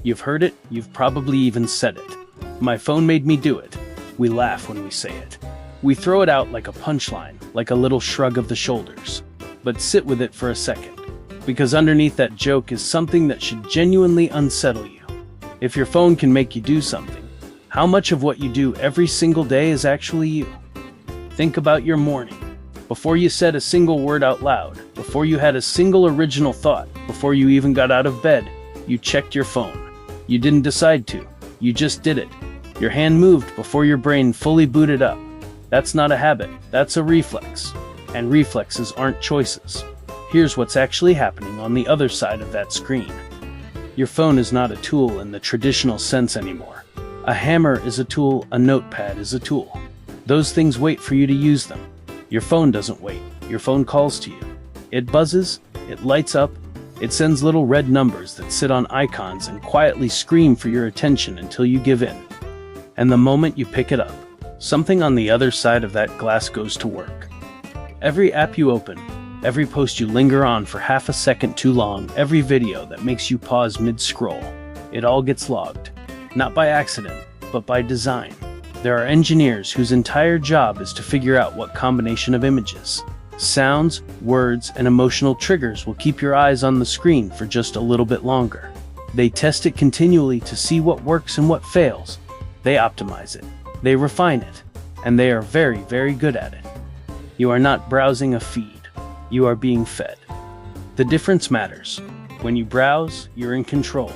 You've heard it, you've probably even said it. My phone made me do it. We laugh when we say it. We throw it out like a punchline, like a little shrug of the shoulders. But sit with it for a second, because underneath that joke is something that should genuinely unsettle you. If your phone can make you do something, how much of what you do every single day is actually you? Think about your morning. Before you said a single word out loud, before you had a single original thought, before you even got out of bed, you checked your phone. You didn't decide to. You just did it. Your hand moved before your brain fully booted up. That's not a habit. That's a reflex. And reflexes aren't choices. Here's what's actually happening on the other side of that screen. Your phone is not a tool in the traditional sense anymore. A hammer is a tool, a notepad is a tool. Those things wait for you to use them. Your phone doesn't wait. Your phone calls to you. It buzzes, it lights up, it sends little red numbers that sit on icons and quietly scream for your attention until you give in. And the moment you pick it up, something on the other side of that glass goes to work. Every app you open, every post you linger on for half a second too long, every video that makes you pause mid-scroll, it all gets logged. Not by accident, but by design. There are engineers whose entire job is to figure out what combination of images, sounds, words, and emotional triggers will keep your eyes on the screen for just a little bit longer. They test it continually to see what works and what fails. They optimize it. They refine it. And they are very, very good at it. You are not browsing a feed. You are being fed. The difference matters. When you browse, you're in control.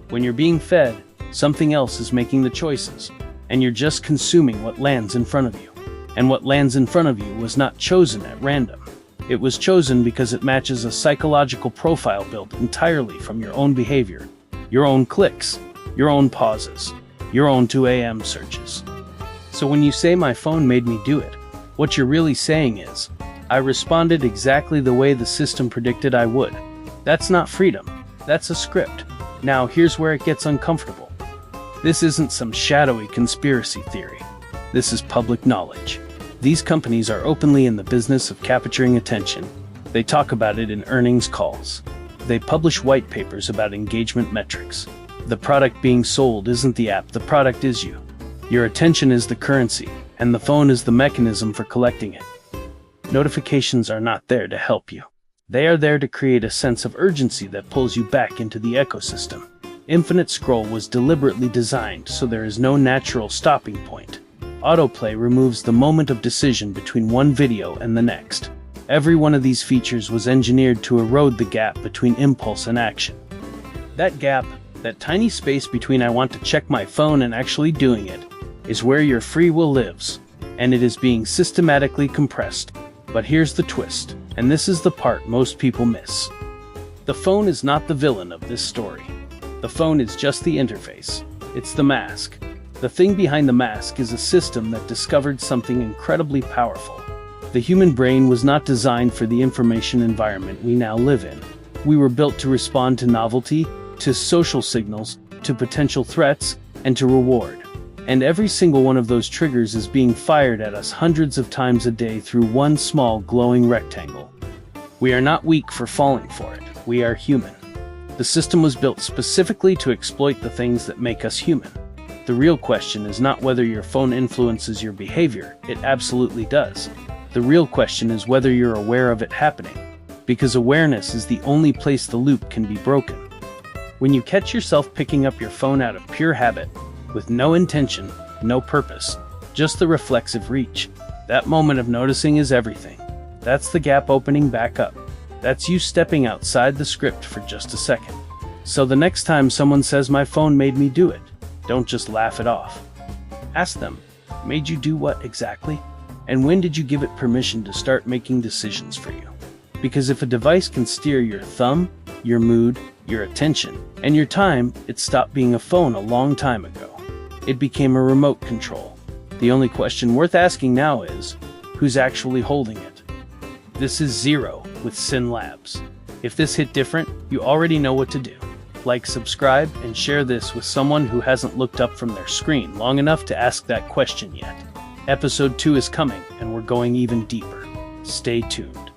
When you're being fed, something else is making the choices. And you're just consuming what lands in front of you. And what lands in front of you was not chosen at random. It was chosen because it matches a psychological profile built entirely from your own behavior, your own clicks, your own pauses, your own 2 a.m. searches. So when you say my phone made me do it, what you're really saying is, I responded exactly the way the system predicted I would. That's not freedom. That's a script. Now here's where it gets uncomfortable. This isn't some shadowy conspiracy theory. This is public knowledge. These companies are openly in the business of capturing attention. They talk about it in earnings calls. They publish white papers about engagement metrics. The product being sold isn't the app, the product is you. Your attention is the currency, and the phone is the mechanism for collecting it. Notifications are not there to help you. They are there to create a sense of urgency that pulls you back into the ecosystem. Infinite scroll was deliberately designed so there is no natural stopping point. Autoplay removes the moment of decision between one video and the next. Every one of these features was engineered to erode the gap between impulse and action. That gap, that tiny space between I want to check my phone and actually doing it, is where your free will lives, and it is being systematically compressed. But here's the twist, and this is the part most people miss. The phone is not the villain of this story. The phone is just the interface. It's the mask. The thing behind the mask is a system that discovered something incredibly powerful. The human brain was not designed for the information environment we now live in. We were built to respond to novelty, to social signals, to potential threats, and to reward. And every single one of those triggers is being fired at us hundreds of times a day through one small glowing rectangle. We are not weak for falling for it. We are human. The system was built specifically to exploit the things that make us human. The real question is not whether your phone influences your behavior. It absolutely does. The real question is whether you're aware of it happening, because awareness is the only place the loop can be broken. When you catch yourself picking up your phone out of pure habit, with no intention, no purpose, just the reflexive reach, that moment of noticing is everything. That's the gap opening back up. That's you stepping outside the script for just a second. So the next time someone says my phone made me do it, don't just laugh it off. Ask them, made you do what exactly? And when did you give it permission to start making decisions for you? Because if a device can steer your thumb, your mood, your attention, and your time, it stopped being a phone a long time ago. It became a remote control. The only question worth asking now is, who's actually holding it? This is Zero with Cyn-Labs. If this hit different, you already know what to do. Like, subscribe, and share this with someone who hasn't looked up from their screen long enough to ask that question yet. Episode 2 is coming, and we're going even deeper. Stay tuned.